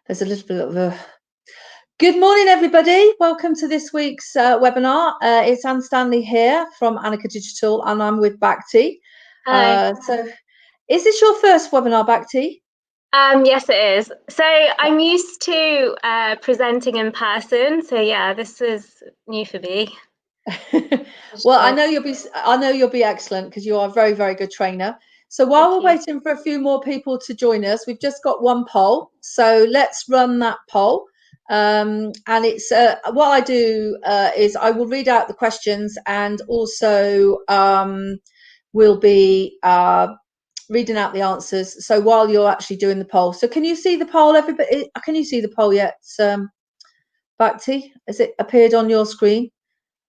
There's a little bit of a... Good morning, everybody. Welcome to this week's webinar. It's Anne Stanley here from Annika Digital, and I'm with Bakti. So is this your first webinar, Bakti? Yes, it is. So I'm used to presenting in person. So yeah, this is new for me. Well, I know you'll be excellent because you are a very, very good trainer. So while we're waiting for a few more people to join us, we've just got one poll. So let's run that poll. And it's what I do is I will read out the questions, and also we'll be reading out the answers. So while you're actually doing the poll, so can you see the poll, everybody? Can you see the poll yet, Bakti? Has it appeared on your screen?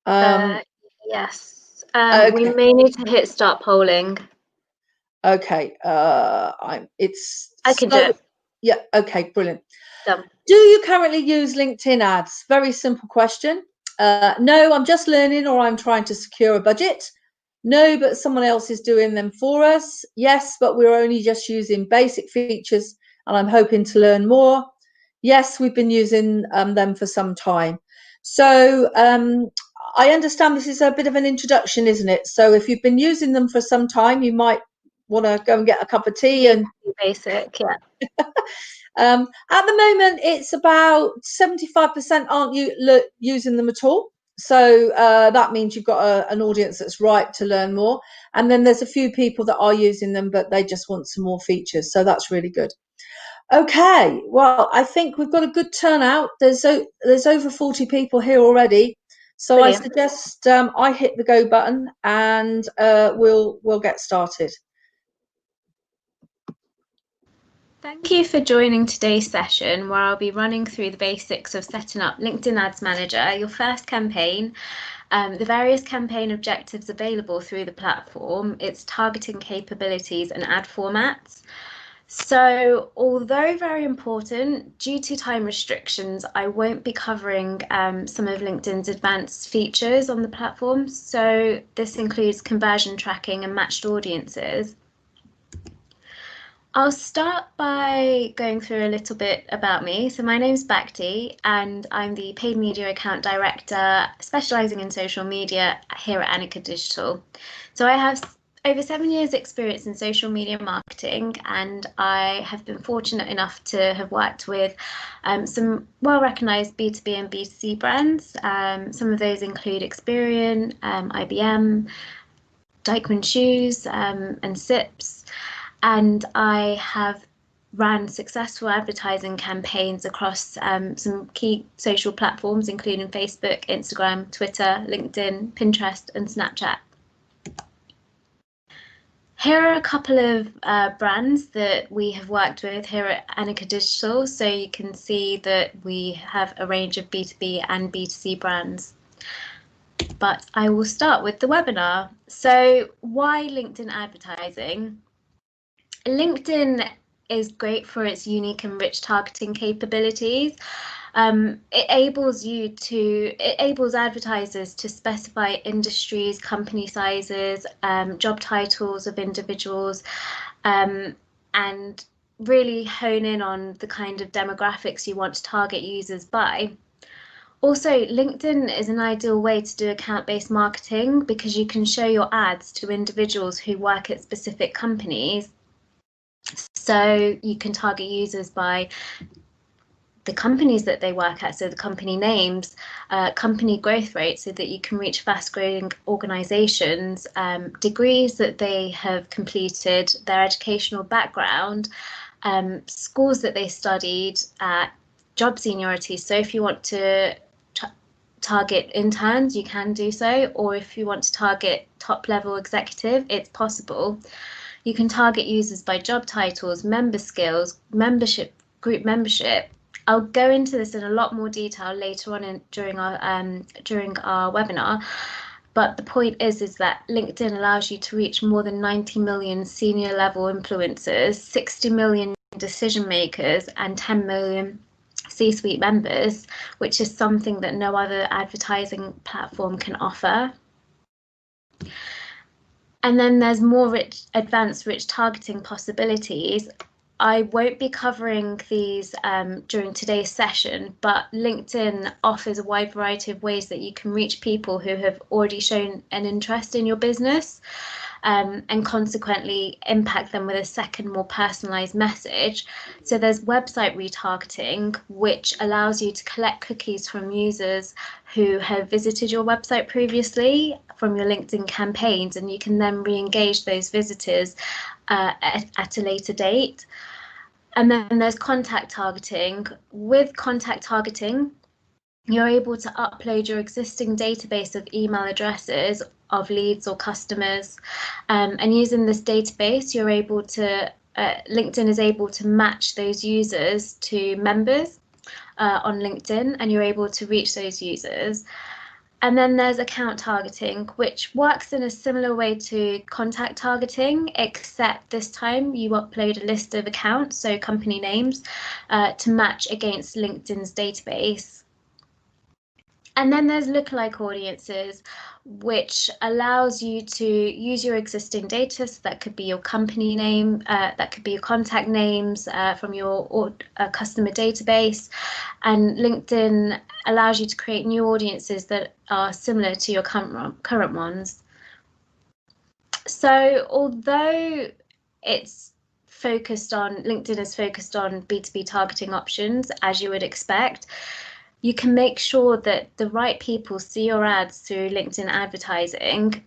Yes. Okay. We may need to hit start polling. Okay. I can do it. Yeah. Okay. Brilliant. Done. Do you currently use LinkedIn ads? Very simple question. No, I'm just learning, or I'm trying to secure a budget. No, but someone else is doing them for us. Yes, but we're only just using basic features, and I'm hoping to learn more. Yes, we've been using them for some time. So I understand this is a bit of an introduction, isn't it? So if you've been using them for some time, you might want to go and get a cup of tea and basic, yeah. At the moment, it's about 75% aren't using them at all. So that means you've got an audience that's ripe to learn more. And then there's a few people that are using them, but they just want some more features. So that's really good. Okay, well, I think we've got a good turnout. There's over 40 people here already. So brilliant. I suggest I hit the go button, and we'll get started. Thank you for joining today's session, where I'll be running through the basics of setting up LinkedIn Ads Manager, your first campaign, the various campaign objectives available through the platform, its targeting capabilities and ad formats. So, although very important, due to time restrictions, I won't be covering some of LinkedIn's advanced features on the platform. So this includes conversion tracking and matched audiences. I'll start by going through a little bit about me. So my name's Bakti, and I'm the Paid Media Account Director, specialising in social media here at Annika Digital. So I have over 7 years experience in social media marketing, and I have been fortunate enough to have worked with some well-recognised B2B and B2C brands. Some of those include Experian, IBM, Dykman Shoes, and Sips. And I have ran successful advertising campaigns across some key social platforms, including Facebook, Instagram, Twitter, LinkedIn, Pinterest, and Snapchat. Here are a couple of brands that we have worked with here at Annika Digital. So you can see that we have a range of B2B and B2C brands. But I will start with the webinar. So why LinkedIn advertising? LinkedIn is great for its unique and rich targeting capabilities. It enables advertisers to specify industries, company sizes, job titles of individuals, and really hone in on the kind of demographics you want to target users by. Also, LinkedIn is an ideal way to do account-based marketing because you can show your ads to individuals who work at specific companies. So you can target users by the companies that they work at, so the company names, company growth rates, so that you can reach fast-growing organisations, degrees that they have completed, their educational background, schools that they studied, job seniority. So if you want to target interns, you can do so, or if you want to target top-level executive, it's possible. You can target users by job titles, member skills, membership, group membership. I'll go into this in a lot more detail later on during our webinar. But the point is that LinkedIn allows you to reach more than 90 million senior level influencers, 60 million decision makers, and 10 million C-suite members, which is something that no other advertising platform can offer. And then there's more advanced rich targeting possibilities. I won't be covering these during today's session, but LinkedIn offers a wide variety of ways that you can reach people who have already shown an interest in your business, and consequently impact them with a second, more personalized message. So there's website retargeting, which allows you to collect cookies from users who have visited your website previously from your LinkedIn campaigns, and you can then re-engage those visitors at a later date. And then there's contact targeting. With contact targeting, you're able to upload your existing database of email addresses of leads or customers, and using this database, you're able to LinkedIn is able to match those users to members on LinkedIn, and you're able to reach those users. And then there's account targeting, which works in a similar way to contact targeting, except this time you upload a list of accounts, so company names, to match against LinkedIn's database. And then there's lookalike audiences, which allows you to use your existing data. So that could be your company name, that could be your contact names from your customer database. And LinkedIn allows you to create new audiences that are similar to your current ones. So although it's LinkedIn is focused on B2B targeting options, as you would expect, you can make sure that the right people see your ads through LinkedIn advertising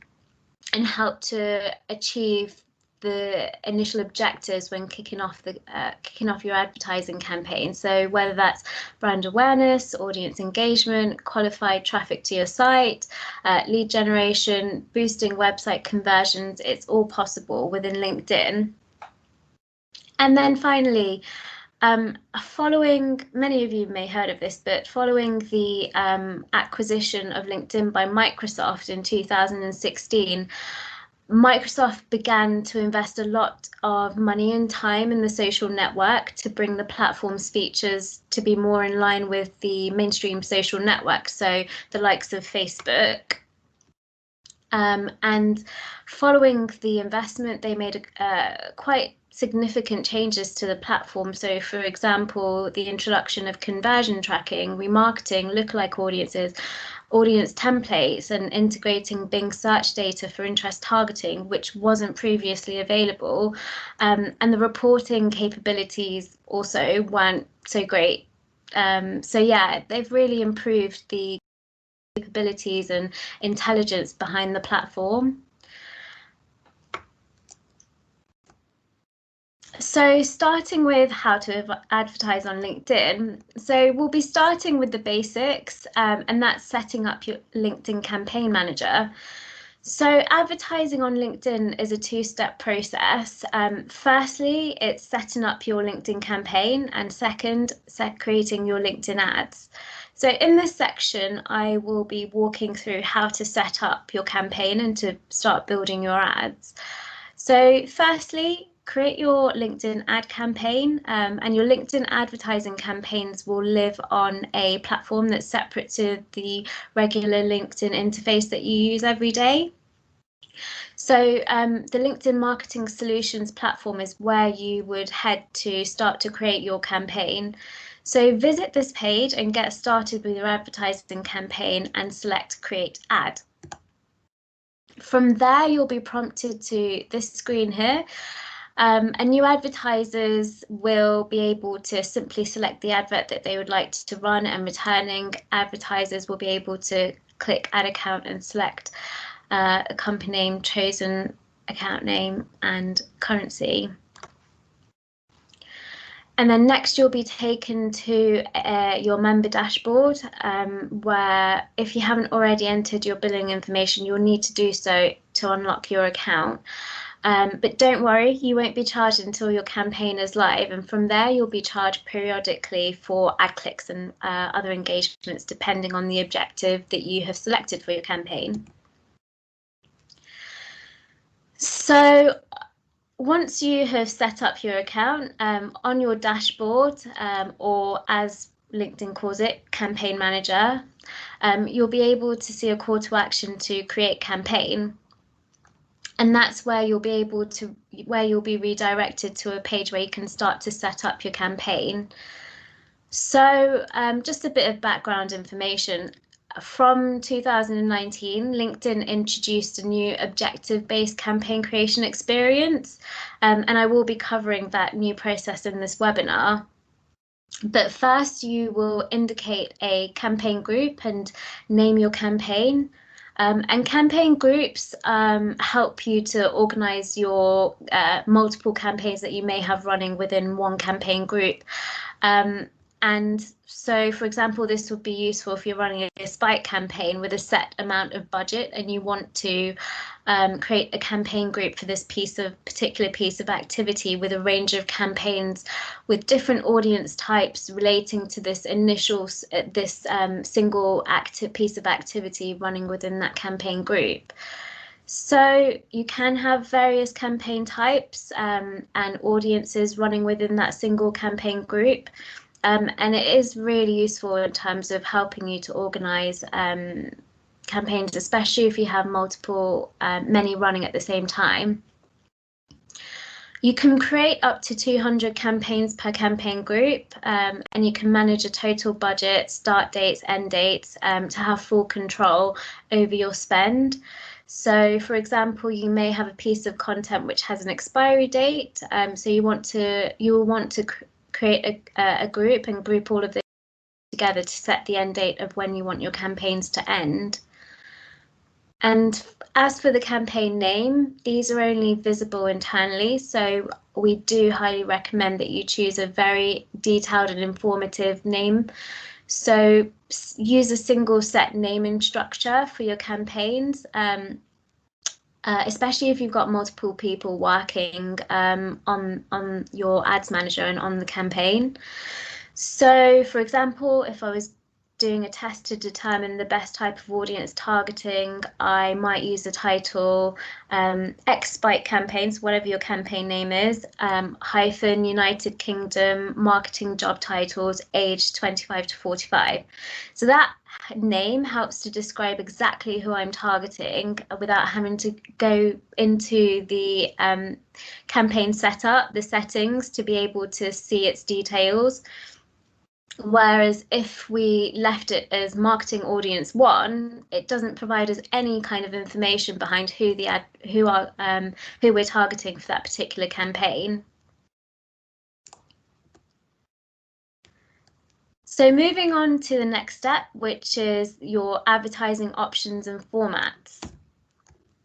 and help to achieve the initial objectives when kicking off your advertising campaign. So whether that's brand awareness, audience engagement, qualified traffic to your site, lead generation, boosting website conversions, it's all possible within LinkedIn. And then finally, following, many of you may have heard of this, but following the acquisition of LinkedIn by Microsoft in 2016, Microsoft began to invest a lot of money and time in the social network to bring the platform's features to be more in line with the mainstream social networks, so the likes of Facebook. And following the investment, they made quite significant changes to the platform. So, for example, the introduction of conversion tracking, remarketing, lookalike audiences, audience templates, and integrating Bing search data for interest targeting, which wasn't previously available. And the reporting capabilities also weren't so great. So yeah, they've really improved the capabilities and intelligence behind the platform. So starting with how to advertise on LinkedIn. So we'll be starting with the basics, and that's setting up your LinkedIn campaign manager. So advertising on LinkedIn is a two-step process. Firstly, it's setting up your LinkedIn campaign, and second, creating your LinkedIn ads. So in this section, I will be walking through how to set up your campaign and to start building your ads. So firstly, create your LinkedIn ad campaign, and your LinkedIn advertising campaigns will live on a platform that's separate to the regular LinkedIn interface that you use every day. So the LinkedIn Marketing Solutions platform is where you would head to start to create your campaign. So visit this page and get started with your advertising campaign and select Create Ad. From there, you'll be prompted to this screen here. And new advertisers will be able to simply select the advert that they would like to run, and returning advertisers will be able to click Add Account and select a company name, chosen account name, and currency. And then next you'll be taken to your member dashboard, where if you haven't already entered your billing information, you'll need to do so to unlock your account. But don't worry, you won't be charged until your campaign is live, and from there you'll be charged periodically for ad clicks and other engagements depending on the objective that you have selected for your campaign. So once you have set up your account on your dashboard, or as LinkedIn calls it, Campaign Manager, you'll be able to see a call to action to create campaign. And that's where you'll be redirected to a page where you can start to set up your campaign. So just a bit of background information. From 2019, LinkedIn introduced a new objective-based campaign creation experience, and I will be covering that new process in this webinar. But first, you will indicate a campaign group and name your campaign. And campaign groups help you to organize your multiple campaigns that you may have running within one campaign group. And so, for example, this would be useful if you're running a spike campaign with a set amount of budget and you want to create a campaign group for this particular piece of activity with a range of campaigns with different audience types relating to this single active piece of activity running within that campaign group. So you can have various campaign types and audiences running within that single campaign group. And it is really useful in terms of helping you to organize campaigns, especially if you have many running at the same time. You can create up to 200 campaigns per campaign group, and you can manage a total budget, start dates, end dates, to have full control over your spend. So, for example, you may have a piece of content which has an expiry date, so you will want to create a group and group all of this together to set the end date of when you want your campaigns to end. And as for the campaign name, these are only visible internally, so we do highly recommend that you choose a very detailed and informative name. So use a single set naming structure for your campaigns, especially if you've got multiple people working on your ads manager and on the campaign. So, for example, if I was doing a test to determine the best type of audience targeting, I might use the title X Spike campaigns, whatever your campaign name is, hyphen United Kingdom marketing job titles aged 25 to 45. So that name helps to describe exactly who I'm targeting without having to go into the campaign setup, the settings, to be able to see its details. Whereas if we left it as marketing audience 1, it doesn't provide us any kind of information behind who we're targeting for that particular campaign. So moving on to the next step, which is your advertising options and formats.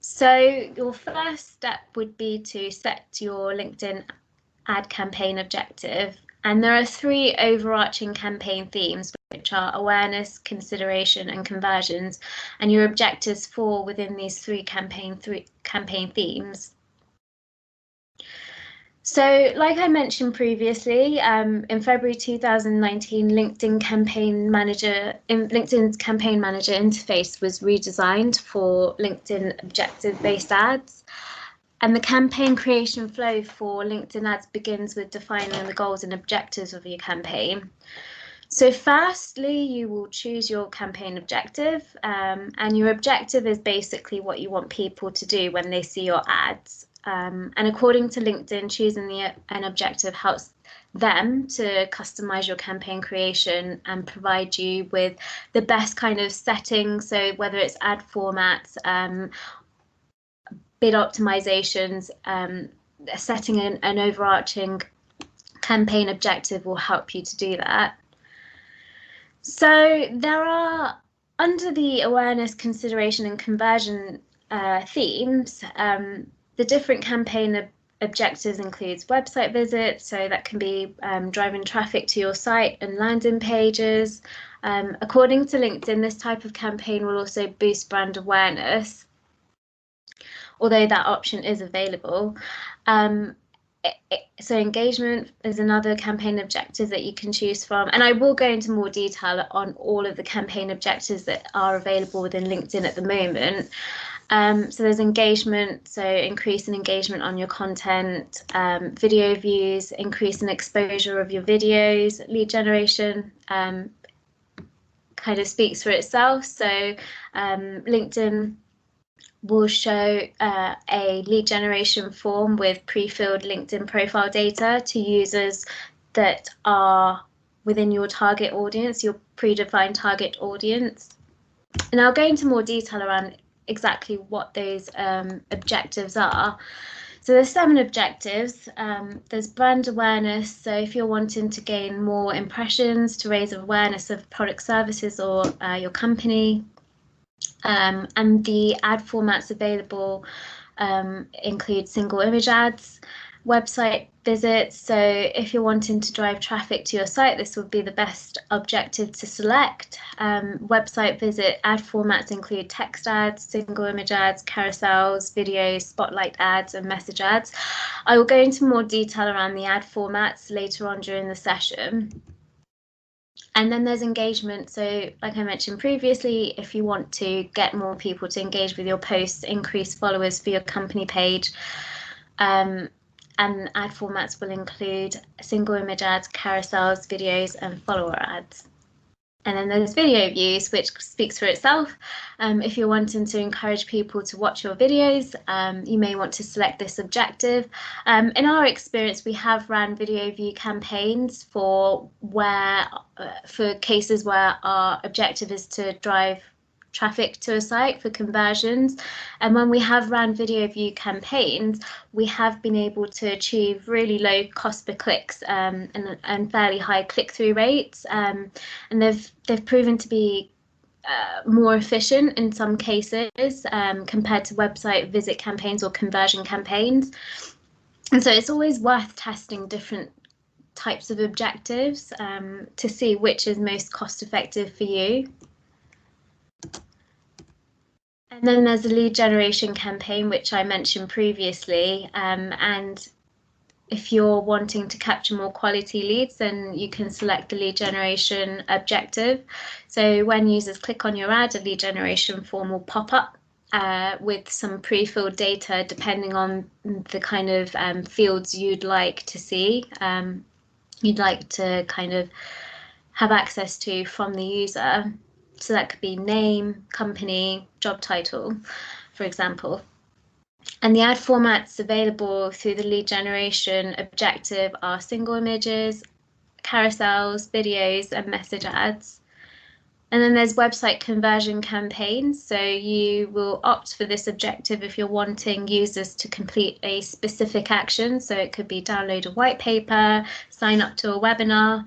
So your first step would be to set your LinkedIn ad campaign objective. And there are 3 overarching campaign themes, which are awareness, consideration, and conversions. And your objectives fall within these 3 campaign themes. So, like I mentioned previously, in February 2019, LinkedIn's campaign manager interface was redesigned for LinkedIn objective-based ads. And the campaign creation flow for LinkedIn ads begins with defining the goals and objectives of your campaign. So firstly, you will choose your campaign objective, and your objective is basically what you want people to do when they see your ads. And according to LinkedIn, choosing an objective helps them to customize your campaign creation and provide you with the best kind of settings. So whether it's ad formats, bid optimizations, setting an overarching campaign objective will help you to do that. So there are, under the awareness, consideration, and conversion themes, the different campaign objectives includes website visits, so that can be driving traffic to your site and landing pages. According to LinkedIn, this type of campaign will also boost brand awareness, although that option is available. So engagement is another campaign objective that you can choose from, and I will go into more detail on all of the campaign objectives that are available within LinkedIn at the moment. So there's engagement, so increase in engagement on your content, video views, increase in exposure of your videos, lead generation kind of speaks for itself. So LinkedIn will show a lead generation form with pre-filled LinkedIn profile data to users that are within your target audience, your predefined target audience. And I'll go into more detail around exactly what those objectives are. So there's 7 objectives. There's brand awareness. So if you're wanting to gain more impressions, to raise awareness of product, services, or your company. And the ad formats available include single image ads, website visits. So if you're wanting to drive traffic to your site, this would be the best objective to select. Website visit ad formats include text ads, single image ads, carousels, videos, spotlight ads, and message ads. I will go into more detail around the ad formats later on during the session. And then there's engagement. So like I mentioned previously, if you want to get more people to engage with your posts, increase followers for your company page, and ad formats will include single image ads, carousels, videos, and follower ads. And then there's video views, which speaks for itself. If you're wanting to encourage people to watch your videos, you may want to select this objective. In our experience, we have ran video view campaigns for cases where our objective is to drive traffic to a site for conversions. And when we have ran video view campaigns, we have been able to achieve really low cost per clicks and fairly high click-through rates. And they've proven to be more efficient in some cases compared to website visit campaigns or conversion campaigns. And so it's always worth testing different types of objectives to see which is most cost effective for you. And then there's a lead generation campaign, which I mentioned previously. And if you're wanting to capture more quality leads, then you can select the lead generation objective. So when users click on your ad, a lead generation form will pop up with some pre-filled data, depending on the kind of fields you'd like to see, you'd like to kind of have access to from the user. So that could be name, company, job title, for example. And the ad formats available through the lead generation objective are single images, carousels, videos, and message ads. And then there's website conversion campaigns. So you will opt for this objective if you're wanting users to complete a specific action. So it could be download a white paper, sign up to a webinar.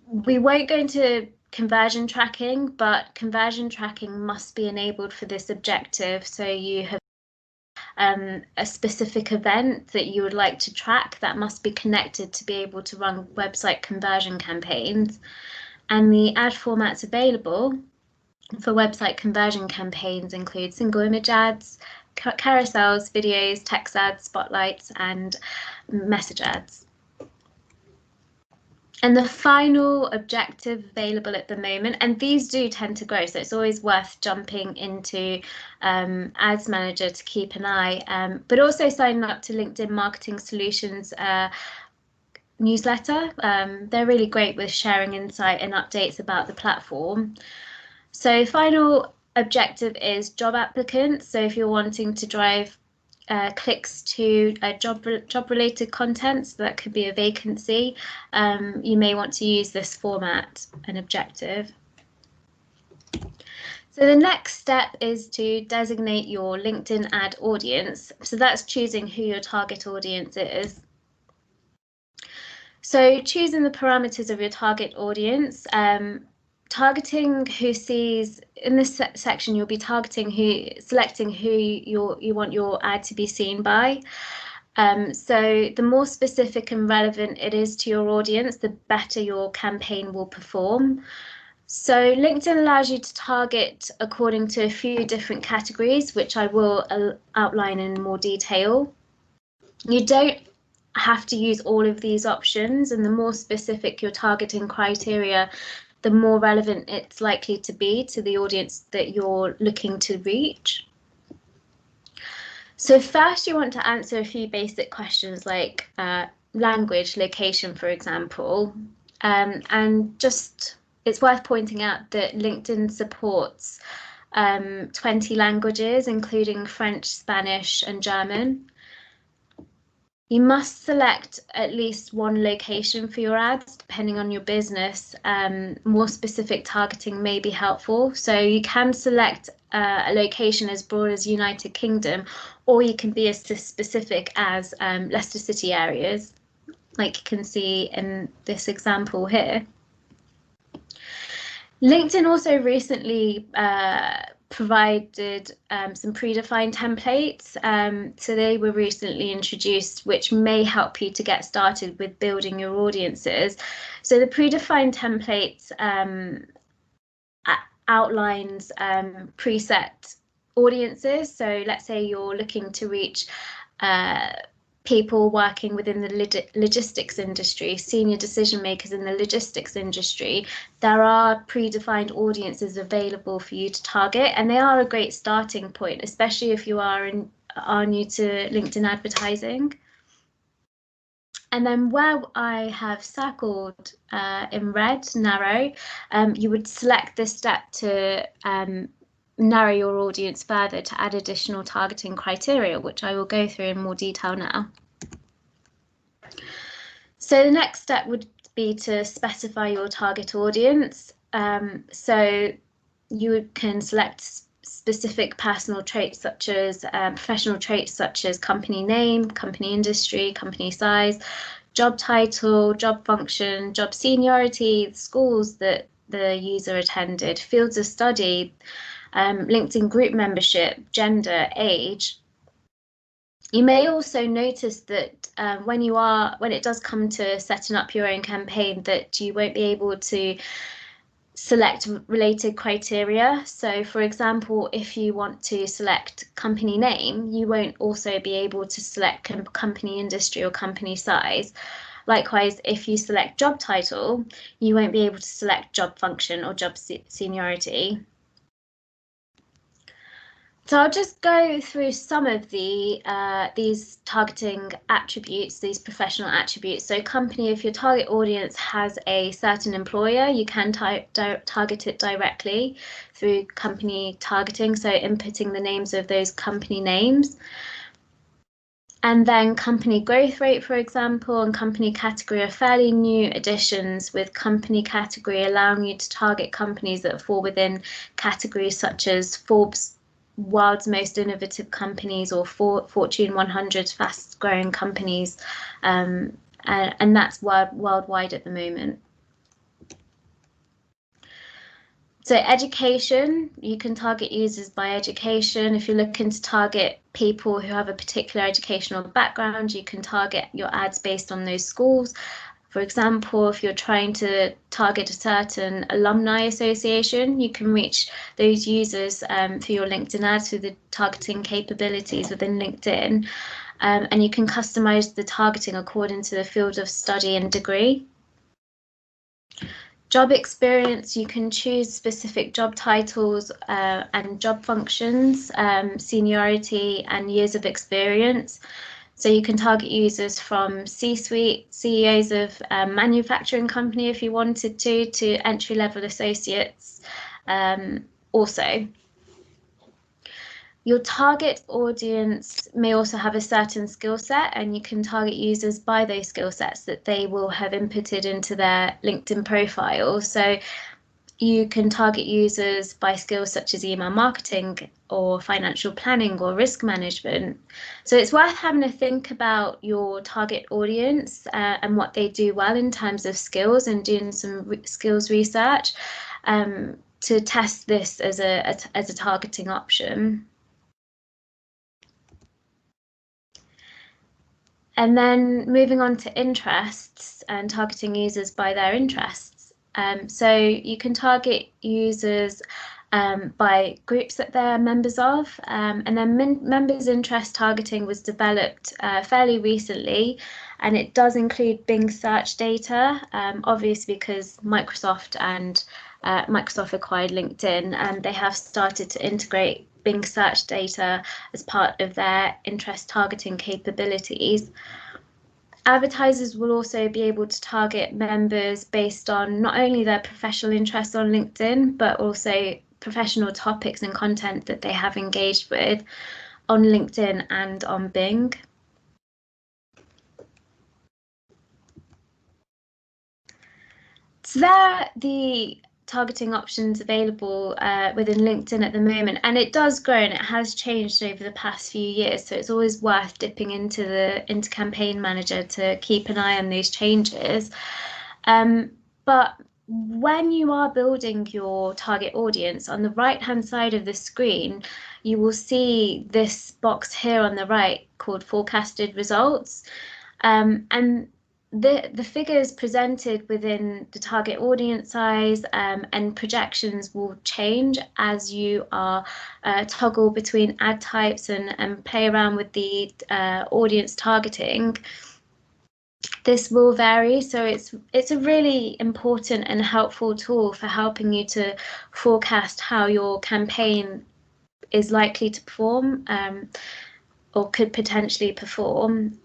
We won't go into conversion tracking, but conversion tracking must be enabled for this objective. So you have a specific event that you would like to track that must be connected to be able to run website conversion campaigns. And the ad formats available for website conversion campaigns include single image ads, carousels, videos, text ads, spotlights, and message ads. And the final objective available at the moment, and these do tend to grow, so it's always worth jumping into Ads Manager to keep an eye, but also signing up to LinkedIn Marketing Solutions newsletter. They're really great with sharing insight and updates about the platform. So final objective is job applicants. So if you're wanting to drive clicks to job related content, so that could be a vacancy, you may want to use this format and objective. So the next step is to designate your LinkedIn ad audience. So that's choosing who your target audience is. So choosing the parameters of your target audience, targeting who sees, in this section you'll be selecting who you want your ad to be seen by. So the more specific and relevant it is to your audience, the better your campaign will perform. So LinkedIn allows you to target according to a few different categories, which I will outline in more detail. You don't have to use all of these options, and the more specific your targeting criteria, the more relevant it's likely to be to the audience that you're looking to reach. So first you want to answer a few basic questions like language, location, for example, and just it's worth pointing out that LinkedIn supports 20 languages, including French, Spanish, and German. You must select at least one location for your ads, depending on your business. More specific targeting may be helpful. So you can select a location as broad as United Kingdom, or you can be as specific as Leicester City areas, like you can see in this example here. LinkedIn also recently provided some predefined templates. So they were recently introduced, which may help you to get started with building your audiences. So the predefined templates outlines preset audiences. So let's say you're looking to reach people working within the logistics industry, senior decision makers in the logistics industry. There are predefined audiences available for you to target, and they are a great starting point, especially if you are new to LinkedIn advertising. And then where I have circled in red, narrow, you would select this step to narrow your audience further to add additional targeting criteria, which I will go through in more detail now. So the next step would be to specify your target audience. So you can select specific personal traits such as professional traits such as company name, company industry, company size, job title, job function, job seniority, schools that the user attended, fields of study, LinkedIn group membership, gender, age. You may also notice that when it does come to setting up your own campaign, that you won't be able to select related criteria. So for example, if you want to select company name, you won't also be able to select company industry or company size. Likewise, if you select job title, you won't be able to select job function or job seniority. So I'll just go through some of these targeting attributes, these professional attributes. So company, if your target audience has a certain employer, you can target it directly through company targeting, so inputting the names of those company names. And then company growth rate, for example, and company category are fairly new additions, with company category allowing you to target companies that fall within categories such as Forbes World's Most Innovative Companies or Fortune 100 Fast Growing Companies, and that's worldwide at the moment. So education, you can target users by education. If you're looking to target people who have a particular educational background, you can target your ads based on those schools. For example, if you're trying to target a certain alumni association, you can reach those users through your LinkedIn ads through the targeting capabilities within LinkedIn. And you can customize the targeting according to the field of study and degree. Job experience, you can choose specific job titles and job functions, seniority and years of experience. So you can target users from C-suite, CEOs of a manufacturing company if you wanted to entry-level associates also. Your target audience may also have a certain skill set, and you can target users by those skill sets that they will have inputted into their LinkedIn profile. So you can target users by skills such as email marketing or financial planning or risk management. So it's worth having a think about your target audience and what they do well in terms of skills, and doing some skills research to test this as a targeting option. And then moving on to interests and targeting users by their interests. So you can target users by groups that they're members of, and then members interest targeting was developed fairly recently, and it does include Bing search data, obviously because Microsoft acquired LinkedIn, and they have started to integrate Bing search data as part of their interest targeting capabilities. Advertisers will also be able to target members based on not only their professional interests on LinkedIn, but also professional topics and content that they have engaged with on LinkedIn and on Bing. So there are the targeting options available within LinkedIn at the moment, and it does grow and it has changed over the past few years, so it's always worth dipping into Campaign Manager to keep an eye on these changes. But when you are building your target audience, on the right hand side of the screen you will see this box here on the right called forecasted results, and the figures presented within the target audience size and projections will change as you are toggle between ad types and play around with the audience targeting. This will vary, so it's a really important and helpful tool for helping you to forecast how your campaign is likely to perform or could potentially perform.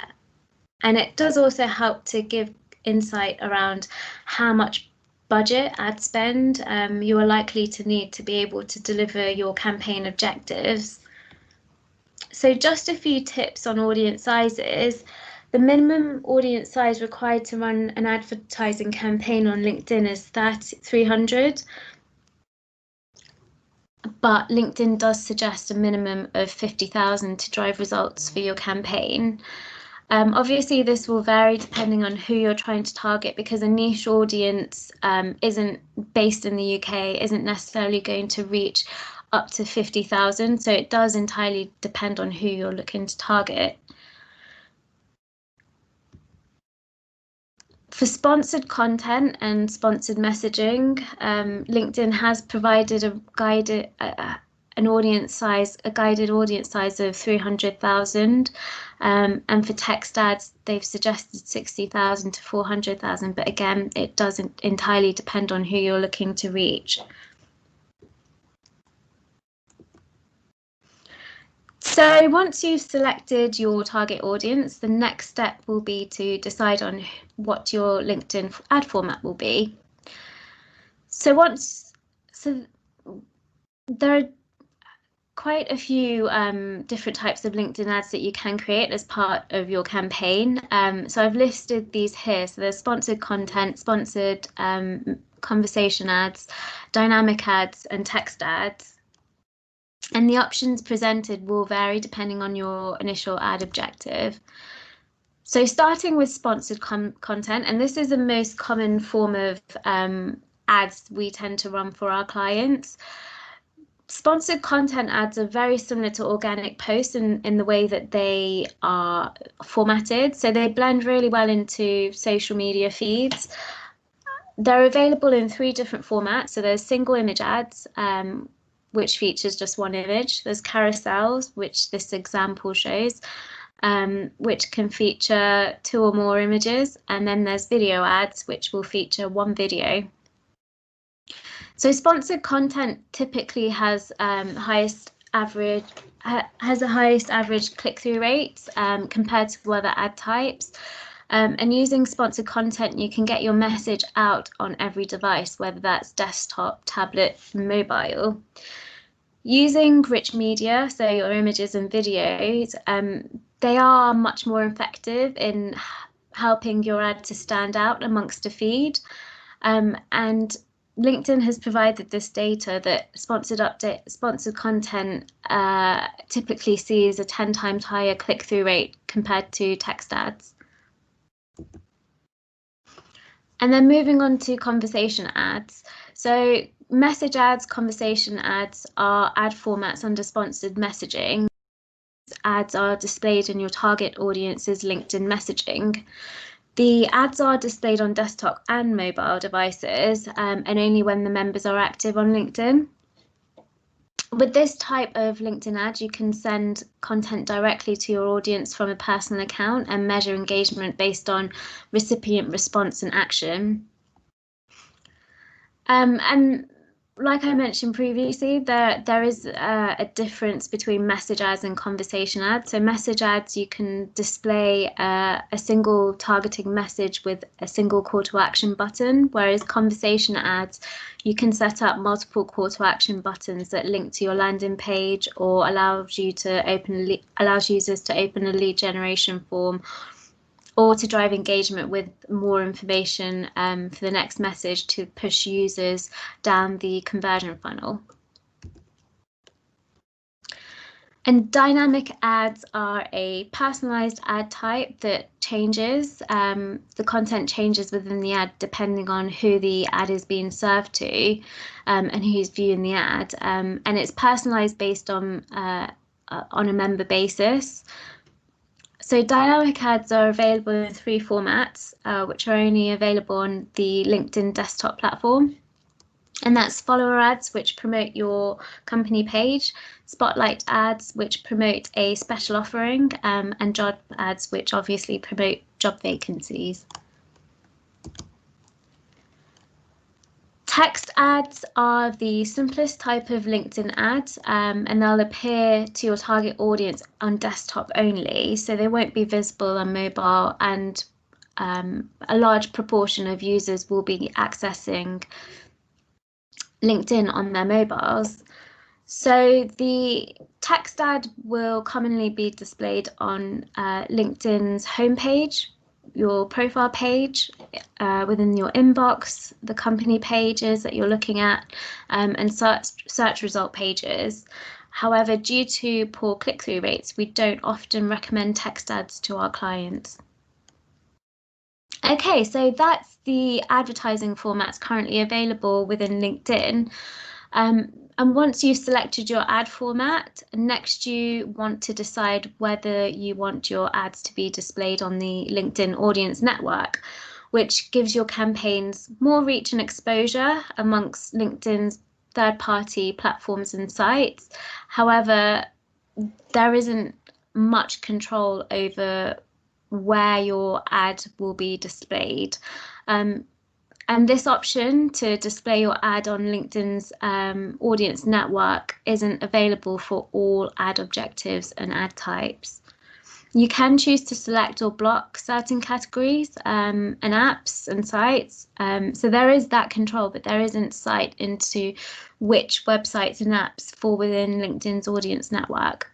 And it does also help to give insight around how much budget ad spend you are likely to need to be able to deliver your campaign objectives. So just a few tips on audience sizes. The minimum audience size required to run an advertising campaign on LinkedIn is 300, but LinkedIn does suggest a minimum of 50,000 to drive results for your campaign. Obviously, this will vary depending on who you're trying to target, because a niche audience isn't based in the UK, isn't necessarily going to reach up to 50,000. So it does entirely depend on who you're looking to target. For sponsored content and sponsored messaging, LinkedIn has provided a guided audience size of 300,000, and for text ads they've suggested 60,000 to 400,000, but again it doesn't entirely depend on who you're looking to reach. So once you've selected your target audience, the next step will be to decide on what your LinkedIn ad format will be. So there are quite a few different types of LinkedIn ads that you can create as part of your campaign. So I've listed these here. So there's sponsored content, sponsored conversation ads, dynamic ads, and text ads. And the options presented will vary depending on your initial ad objective. So starting with sponsored content, and this is the most common form of ads we tend to run for our clients. Sponsored content ads are very similar to organic posts in the way that they are formatted. So they blend really well into social media feeds. They're available in 3 different formats. So there's single image ads, which features just one image. There's carousels, which this example shows, which can feature 2 or more images. And then there's video ads, which will feature 1 video. So sponsored content typically has the highest average click-through rates compared to other ad types. And using sponsored content, you can get your message out on every device, whether that's desktop, tablet, mobile. Using rich media, so your images and videos, they are much more effective in helping your ad to stand out amongst a feed. And LinkedIn has provided this data that sponsored content typically sees a 10 times higher click-through rate compared to text ads. And then moving on to conversation ads. So message ads, conversation ads are ad formats under sponsored messaging. Ads are displayed in your target audience's LinkedIn messaging. The ads are displayed on desktop and mobile devices, and only when the members are active on LinkedIn. With this type of LinkedIn ad, you can send content directly to your audience from a personal account and measure engagement based on recipient response and action. And like I mentioned previously, there is a difference between message ads and conversation ads. So message ads, you can display a single targeting message with a single call to action button, whereas conversation ads, you can set up multiple call to action buttons that link to your landing page or allows users to open a lead generation form, or to drive engagement with more information for the next message to push users down the conversion funnel. And dynamic ads are a personalized ad type that changes. The content changes within the ad depending on who the ad is being served to and who's viewing the ad. And it's personalized based on a member basis. So dynamic ads are available in 3 formats, which are only available on the LinkedIn desktop platform. And that's follower ads, which promote your company page, spotlight ads, which promote a special offering, and job ads, which obviously promote job vacancies. Text ads are the simplest type of LinkedIn ads, and they'll appear to your target audience on desktop only, so they won't be visible on mobile, and a large proportion of users will be accessing LinkedIn on their mobiles. So the text ad will commonly be displayed on LinkedIn's homepage, your profile page, within your inbox, the company pages that you're looking at, and search result pages. However, due to poor click-through rates, we don't often recommend text ads to our clients. Okay, so that's the advertising formats currently available within LinkedIn. And once you've selected your ad format, next you want to decide whether you want your ads to be displayed on the LinkedIn Audience Network, which gives your campaigns more reach and exposure amongst LinkedIn's third-party platforms and sites. However, there isn't much control over where your ad will be displayed. And this option to display your ad on LinkedIn's audience network isn't available for all ad objectives and ad types. You can choose to select or block certain categories and apps and sites. So there is that control, but there isn't sight into which websites and apps fall within LinkedIn's audience network.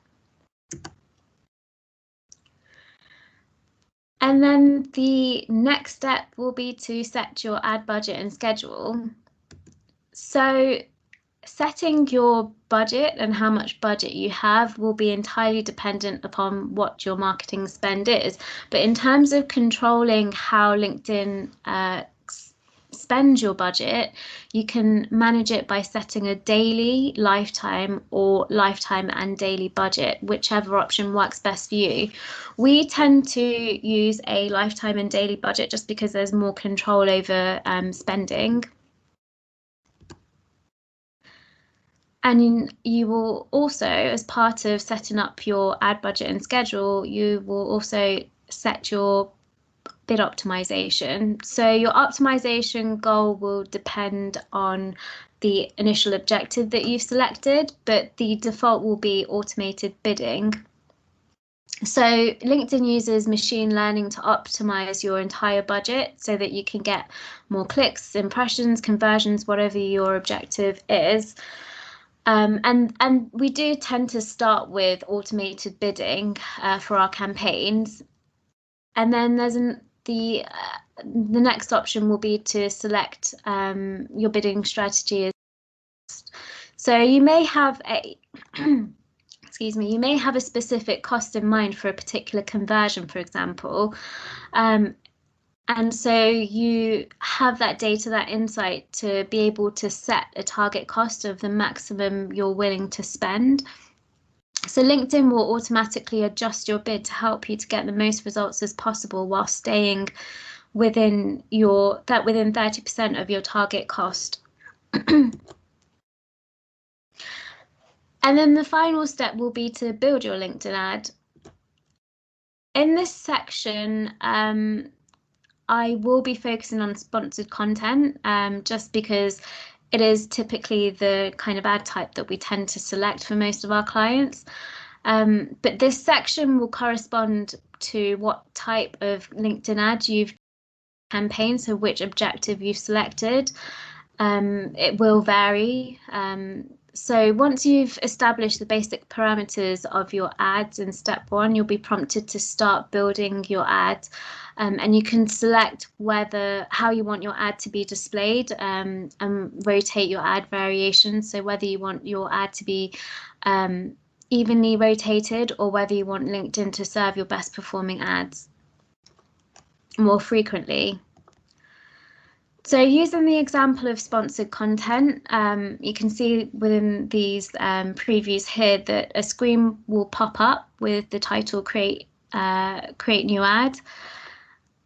And then the next step will be to set your ad budget and schedule. So setting your budget and how much budget you have will be entirely dependent upon what your marketing spend is. But in terms of controlling how LinkedIn spend your budget, you can manage it by setting a daily, lifetime, or lifetime and daily budget, whichever option works best for you. We tend to use a lifetime and daily budget just because there's more control over spending. And you will also, as part of setting up your ad budget and schedule, you will also set your bid optimization. So your optimization goal will depend on the initial objective that you've selected, but the default will be automated bidding. So LinkedIn uses machine learning to optimize your entire budget so that you can get more clicks, impressions, conversions, whatever your objective is. And we do tend to start with automated bidding for our campaigns. And then there's the next option will be to select your bidding strategy. So you may have a excuse me, you may have a specific cost in mind for a particular conversion, for example. And so you have that data, that insight to be able to set a target cost of the maximum you're willing to spend. So LinkedIn will automatically adjust your bid to help you to get the most results as possible while staying within 30% of your target cost. And then the final step will be to build your LinkedIn ad. In this section, I will be focusing on sponsored content just because it is typically the kind of ad type that we tend to select for most of our clients. But this section will correspond to what type of LinkedIn ad you've campaigned, so which objective you've selected. It will vary. So once you've established the basic parameters of your ads in step 1, you'll be prompted to start building your ad. And you can select how you want your ad to be displayed, and rotate your ad variations. So whether you want your ad to be evenly rotated, or whether you want LinkedIn to serve your best performing ads more frequently. So using the example of sponsored content, you can see within these previews here that a screen will pop up with the title create new ad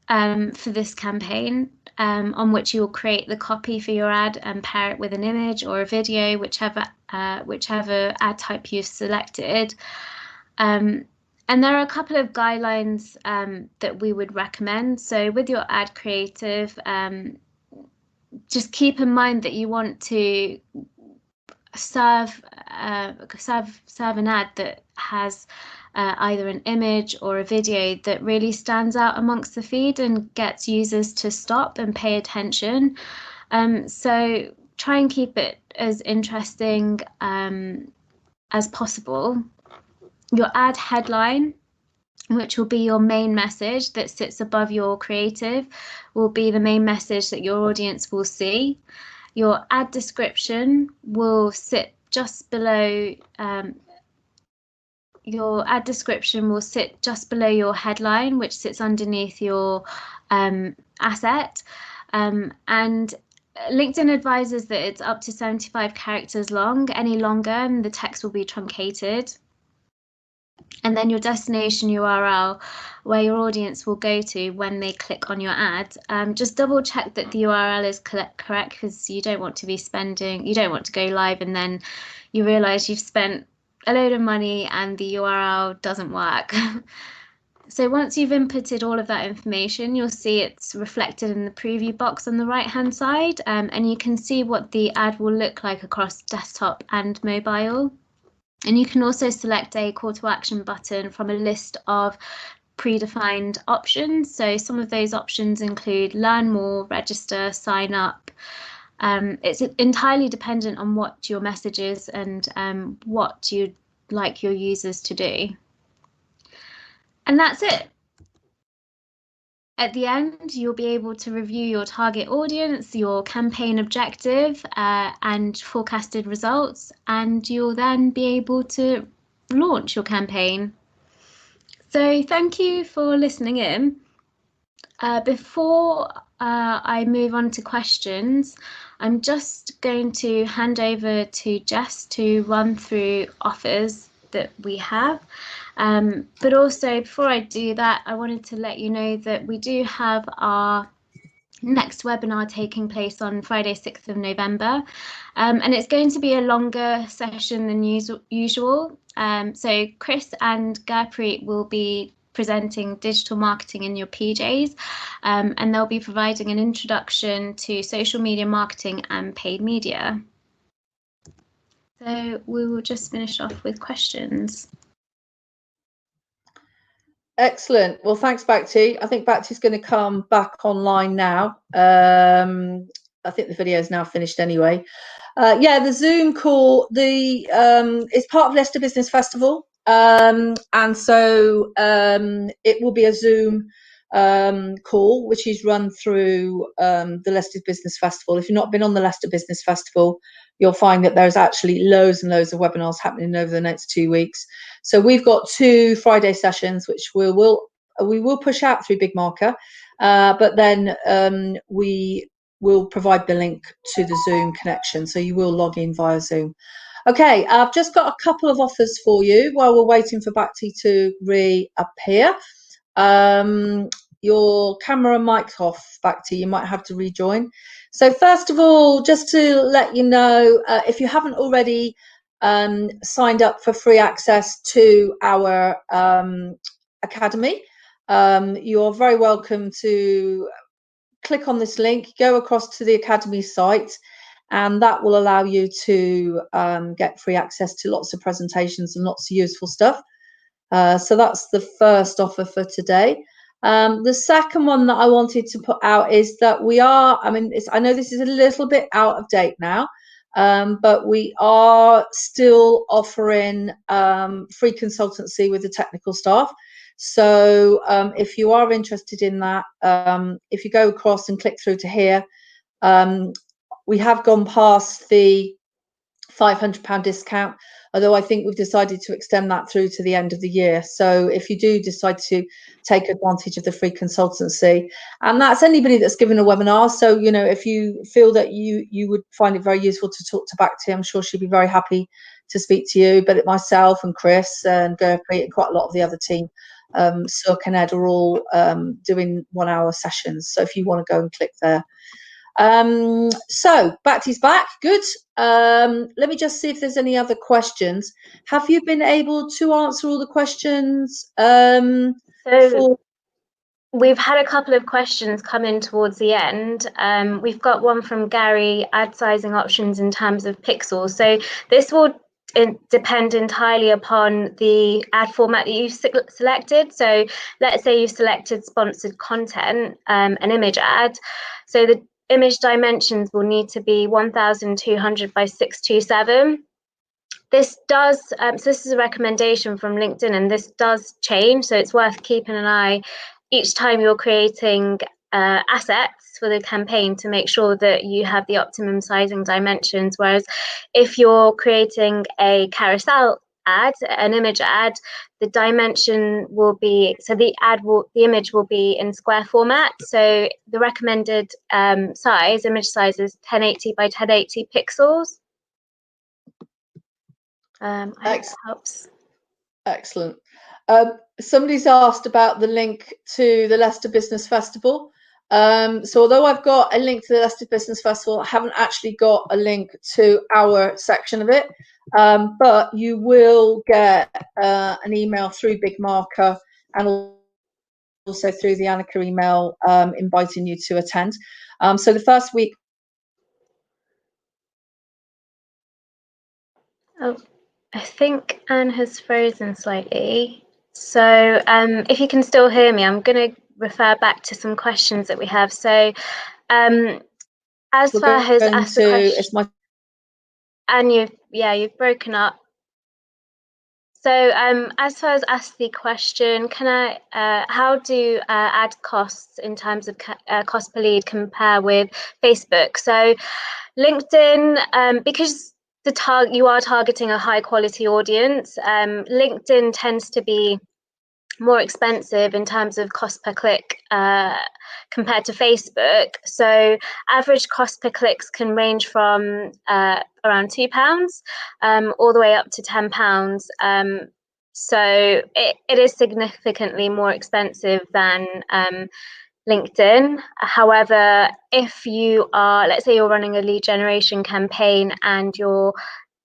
for this campaign, on which you will create the copy for your ad and pair it with an image or a video, whichever ad type you've selected. And there are a couple of guidelines that we would recommend. So with your ad creative, just keep in mind that you want to serve an ad that has either an image or a video that really stands out amongst the feed and gets users to stop and pay attention. So try and keep it as interesting as possible. Your ad headline, which will be your main message that sits above your creative, will be the main message that your audience will see. Your ad description will sit just below your headline, which sits underneath your asset. And LinkedIn advises that it's up to 75 characters long. Any longer, and the text will be truncated. And then your destination URL, where your audience will go to when they click on your ad. Just double check that the URL is correct, because you don't want to go live and then you realize you've spent a load of money and the URL doesn't work. So once you've inputted all of that information, you'll see it's reflected in the preview box on the right-hand side, and you can see what the ad will look like across desktop and mobile. And you can also select a call to action button from a list of predefined options. So some of those options include learn more, register, sign up. It's entirely dependent on what your message is and what you'd like your users to do. And that's it. At the end, you'll be able to review your target audience, your campaign objective, and forecasted results, and you'll then be able to launch your campaign. So thank you for listening in. Before I move on to questions, I'm just going to hand over to Jess to run through offers that we have. But also, before I do that, I wanted to let you know that we do have our next webinar taking place on Friday, 6th of November. And it's going to be a longer session than usual. So Chris and Gurpreet will be presenting digital marketing in your PJs, and they'll be providing an introduction to social media marketing and paid media. So we will just finish off with questions. Excellent. Well, thanks, Bakti. I think Bakti's going to come back online now. I think the video is now finished anyway. Yeah, the Zoom call, it's part of Leicester Business Festival. And so it will be a Zoom call, which is run through the Leicester Business Festival. If you've not been on the Leicester Business Festival, you'll find that there's actually loads and loads of webinars happening over the next 2 weeks. So we've got 2 Friday sessions, which we will push out through Big Marker, but then we will provide the link to the Zoom connection, so you will log in via Zoom. Okay, I've just got a couple of offers for you while we're waiting for Bakti to reappear. Your camera and mic off, Bakti. You might have to rejoin. So first of all, just to let you know, if you haven't already signed up for free access to our academy, you're very welcome to click on this link, go across to the academy site, and that will allow you to get free access to lots of presentations and lots of useful stuff. So that's the first offer for today. The second one that I wanted to put out is that we are, I know this is a little bit out of date now, but we are still offering free consultancy with the technical staff. So if you are interested in that, if you go across and click through to here, we have gone past the £500 discount, although I think we've decided to extend that through to the end of the year. So if you do decide to take advantage of the free consultancy, and that's anybody that's given a webinar, so if you feel that you would find it very useful to talk to Bakti, I'm sure she'd be very happy to speak to you. But myself and Chris and Gurpreet and quite a lot of the other team, Suk and Ed, are all doing 1 hour sessions. So if you want to go and click there. So Bakti's back. Good. Let me just see if there's any other questions. Have you been able to answer all the questions? We've had a couple of questions come in towards the end. We've got one from Gary, ad sizing options in terms of pixels. So this will depend entirely upon the ad format that you've selected. So let's say you selected sponsored content, an image ad. So the image dimensions will need to be 1200 by 627. This does, so this is a recommendation from LinkedIn, and this does change. So it's worth keeping an eye each time you're creating assets for the campaign to make sure that you have the optimum sizing dimensions. Whereas if you're creating a carousel ad, an image ad, the dimension will be, so the image will be in square format. So the recommended image size is 1080 by 1080 pixels. I hope that helps. Excellent. Somebody's asked about the link to the Leicester Business Festival. So although I've got a link to the Leicester Business Festival, I haven't actually got a link to our section of it. But you will get an email through Big Marker and also through the Annika email inviting you to attend. So the first week. Oh, I think Anne has frozen slightly. So if you can still hear me, I'm going to refer back to some questions that we have. So as far as asked the question, and you've broken up. So as far as asked the question, how do ad costs in terms of cost per lead compare with Facebook? So LinkedIn, because you are targeting a high quality audience, LinkedIn tends to be more expensive in terms of cost per click compared to Facebook. So average cost per clicks can range from around £2 all the way up to £10. So it is significantly more expensive than LinkedIn. However, if you are, let's say you're running a lead generation campaign and you're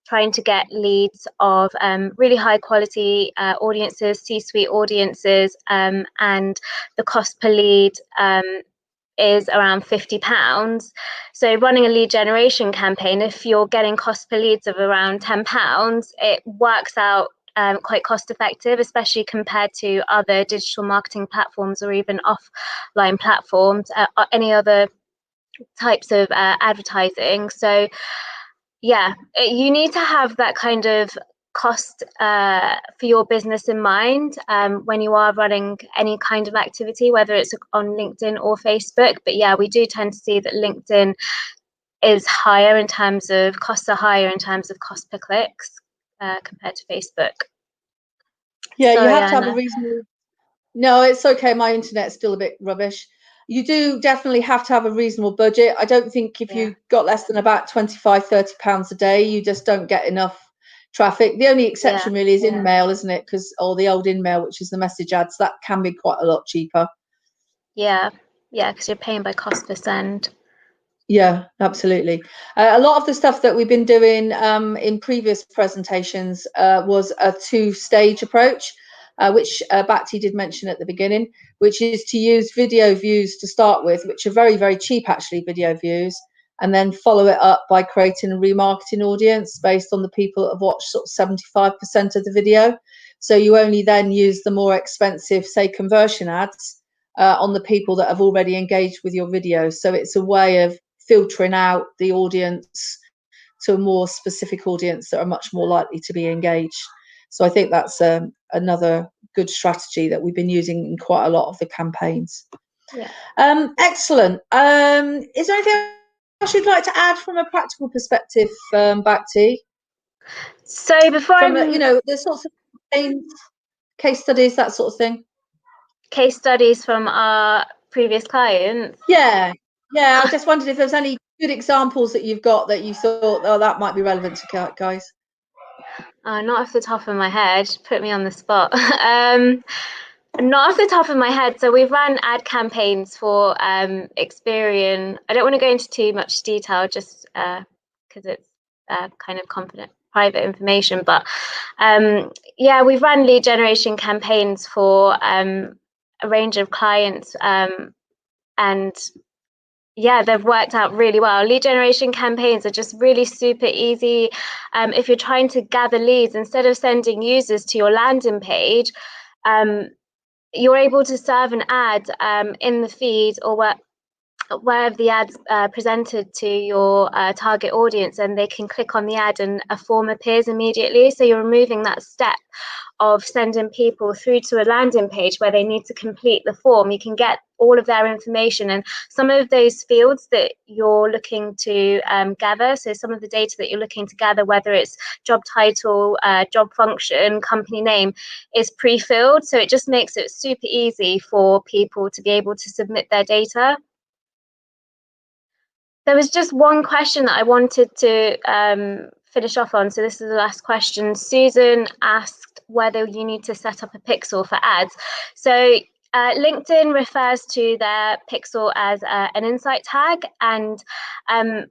trying to get leads of really high quality audiences, C-suite audiences, and the cost per lead is around £50. So running a lead generation campaign, if you're getting cost per leads of around £10, it works out quite cost effective, especially compared to other digital marketing platforms or even offline platforms, any other types of advertising. So yeah, you need to have that kind of cost for your business in mind when you are running any kind of activity, whether it's on LinkedIn or Facebook. But yeah, we do tend to see that LinkedIn is higher in terms of costs, are higher in terms of cost per clicks compared to Facebook. Yeah, Sorry, you have to Anna. have a reasonable. No, it's okay. My internet's still a bit rubbish. You do definitely have to have a reasonable budget. I don't think if you got less than about £25-30 a day, you just don't get enough traffic. The only exception really is InMail, isn't it? Or the old InMail, which is the message ads, that can be quite a lot cheaper. Yeah, because you're paying by cost per send. Yeah, absolutely. A lot of the stuff that we've been doing in previous presentations was a two-stage approach, which Bakti did mention at the beginning, which is to use video views to start with, which are very, very cheap, actually, video views. and then follow it up by creating a remarketing audience based on the people that have watched sort of 75% of the video. So you only then use the more expensive, say, conversion ads on the people that have already engaged with your video. So it's a way of filtering out the audience to a more specific audience that are much more likely to be engaged. So I think that's another good strategy that we've been using in quite a lot of the campaigns. Yeah. Excellent. Is there anything else you'd like to add from a practical perspective, Bakti? So before From the sorts of case studies, that sort of thing. Case studies from our previous clients. Yeah. I just wondered if there's any good examples that you've got that you thought, oh, that might be relevant to guys. Not off the top of my head. Put me on the spot. Not off the top of my head. So we've run ad campaigns for Experian. I don't want to go into too much detail just because it's kind of confident, private information. But yeah, we've run lead generation campaigns for a range of clients, and yeah, they've worked out really well. Lead generation campaigns are just really super easy. If you're trying to gather leads, instead of sending users to your landing page, you're able to serve an ad in the feed or wherever the ad's presented to your target audience, and they can click on the ad and a form appears immediately. So you're removing that step of sending people through to a landing page where they need to complete the form. You can get all of their information and some of those fields that you're looking to gather. So some of the data that you're looking to gather, whether it's job title, job function, company name, is pre-filled. So it just makes it super easy for people to be able to submit their data. There was just one question that I wanted to finish off on. So this is the last question. Susan asked whether you need to set up a pixel for ads. So LinkedIn refers to their pixel as an insight tag, and I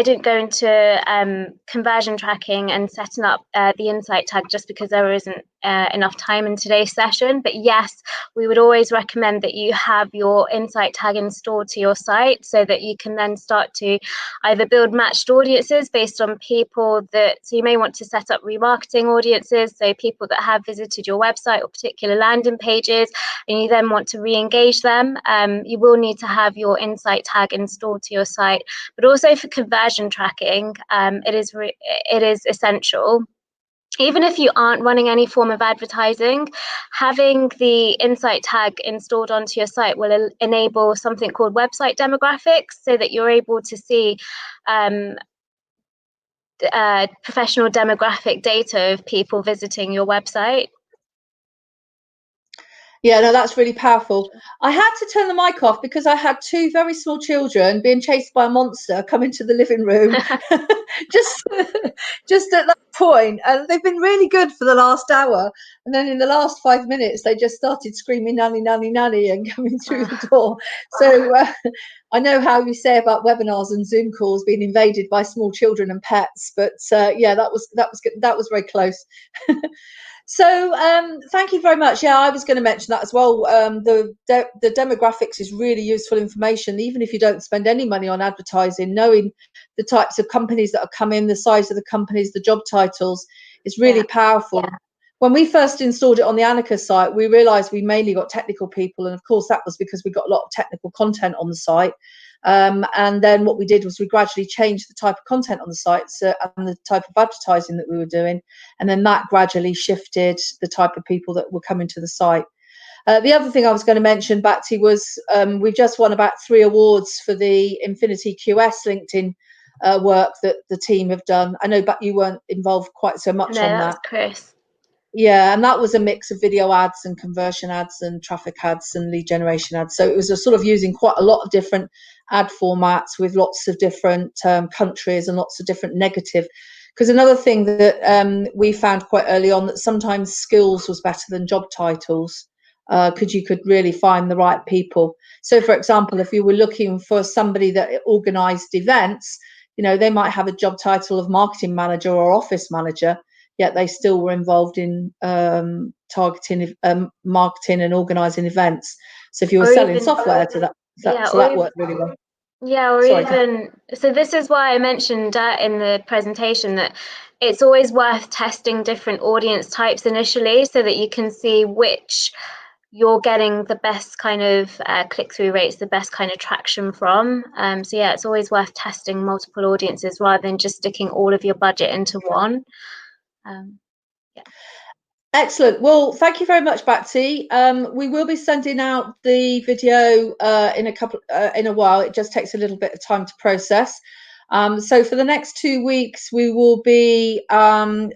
didn't go into conversion tracking and setting up the insight tag just because there isn't enough time in today's session. But yes, we would always recommend that you have your insight tag installed to your site so that you can then start to either build matched audiences based on people so you may want to set up remarketing audiences, so people that have visited your website or particular landing pages, and you then want to re-engage them. You will need to have your insight tag installed to your site. But also for conversion tracking, it is essential. Even if you aren't running any form of advertising, having the insight tag installed onto your site will enable something called website demographics, so that you're able to see professional demographic data of people visiting your website. Yeah, no, that's really powerful. I had to turn the mic off because I had two very small children being chased by a monster come into the living room just at that point. And they've been really good for the last hour. And then in the last 5 minutes, they just started screaming, nanny, nanny, nanny, and coming through the door. So I know how you say about webinars and Zoom calls being invaded by small children and pets. But yeah, that was good. That was very close. So thank you very much. Yeah, I was going to mention that as well. The demographics is really useful information, even if you don't spend any money on advertising. Knowing the types of companies that are coming, the size of the companies, the job titles is really powerful. Yeah. When we first installed it on the Annika site, we realised we mainly got technical people, and of course that was because we got a lot of technical content on the site. And then what we did was we gradually changed the type of content on the sites and the type of advertising that we were doing. And then that gradually shifted the type of people that were coming to the site. The other thing I was going to mention, Bakti, was we just won about 3 awards for the Infinity QS LinkedIn work that the team have done. I know, but you weren't involved quite so much on that. No, that was Chris. Yeah, and that was a mix of video ads and conversion ads and traffic ads and lead generation ads. So it was a sort of using quite a lot of different ad formats with lots of different countries and lots of different negative. Because another thing that we found quite early on, that sometimes skills was better than job titles, because you could really find the right people. So, for example, if you were looking for somebody that organised events, they might have a job title of marketing manager or office manager, yet they still were involved in targeting marketing and organising events. So if you were selling software to that, that worked really well. Yeah, or Sorry. even so this is why I mentioned in the presentation that it's always worth testing different audience types initially so that you can see which you're getting the best kind of click-through rates, the best kind of traction from. So yeah, it's always worth testing multiple audiences rather than just sticking all of your budget into one. Yeah. Excellent. Well, thank you very much, Bakti. We will be sending out the video in a while. It just takes a little bit of time to process. So for the next 2 weeks, we will be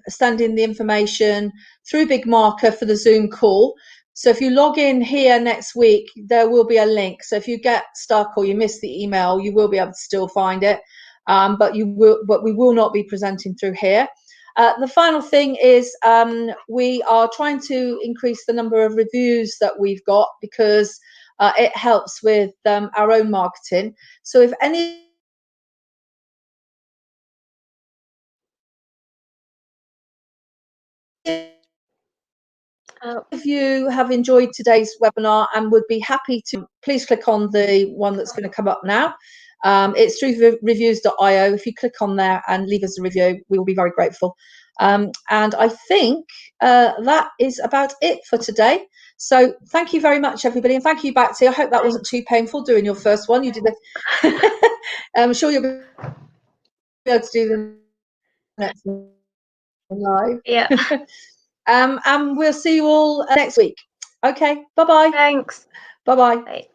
sending the information through Big Marker for the Zoom call. So if you log in here next week, there will be a link. So if you get stuck or you miss the email, you will be able to still find it. But we will not be presenting through here. The final thing is we are trying to increase the number of reviews that we've got because it helps with our own marketing. So if any if you have enjoyed today's webinar and would be happy to, please click on the one that's going to come up now. It's through reviews.io. If you click on there and leave us a review, we will be very grateful. And I think that is about it for today. So thank you very much, everybody. And thank you, Bakti. I hope that wasn't too painful doing your first one. You did it. I'm sure you'll be able to do the next one live. Yeah. And we'll see you all next week. Okay. Bye-bye. Thanks. Bye-bye. Bye.